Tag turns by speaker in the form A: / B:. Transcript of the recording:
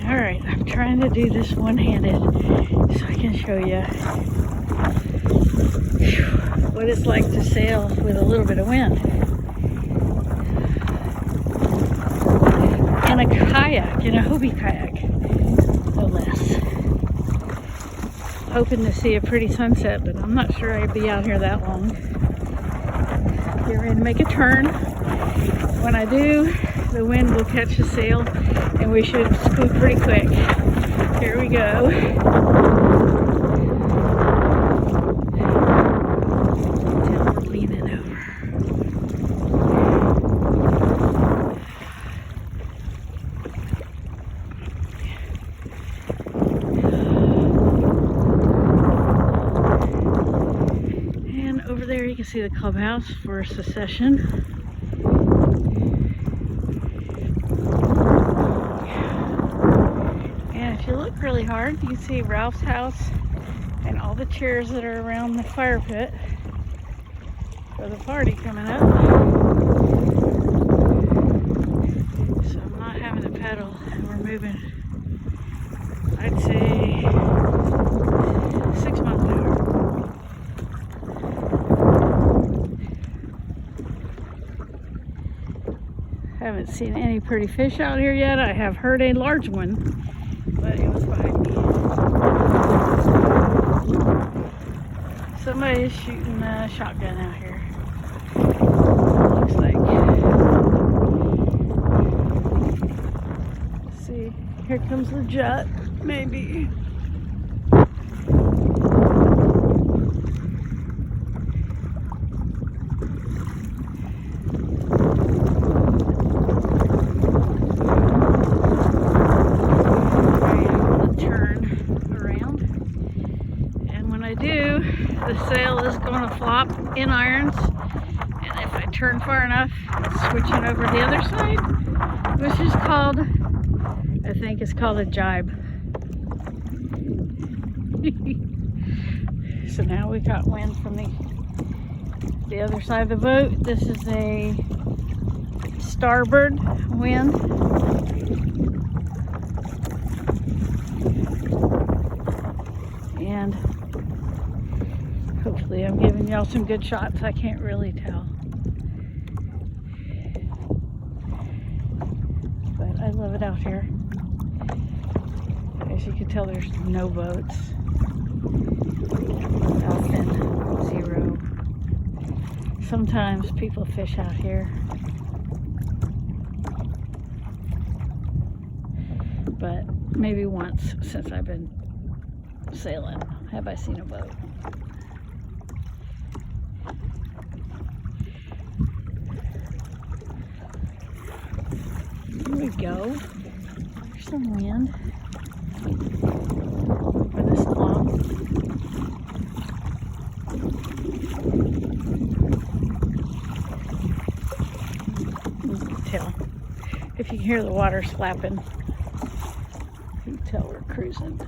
A: Alright, I'm trying to do this one-handed so I can show you what it's like to sail with a little bit of wind. In a kayak, in a Hobie kayak, no less. Hoping to see a pretty sunset, but I'm not sure I'd be out here that long. Get ready to make a turn. When I do, the wind will catch the sail and we should scoot pretty quick. Here we go. Until we're leaning over. And over there you can see the clubhouse for Secession. If you look really hard, you can see Ralph's house and all the chairs that are around the fire pit for the party coming up. So I'm not having to pedal, and we're moving, I'd say 6 miles an hour. Haven't seen any pretty fish out here yet. I have heard a large one, but it was behind me. Somebody is shooting a shotgun out here. Looks like. Let's see, here comes the jet, maybe. The sail is going to flop in irons, and if I turn far enough, it's switching over the other side, which is called, I think it's called a jibe. So now we got wind from the other side of the boat. This is a starboard wind. And hopefully I'm giving y'all some good shots. I can't really tell. But I love it out here. As you can tell, there's no boats. Nothing. Zero. Sometimes people fish out here. But maybe once since I've been sailing have I seen a boat. Here we go. There's some wind for this long. You can tell. If you can hear the water slapping, you can tell we're cruising.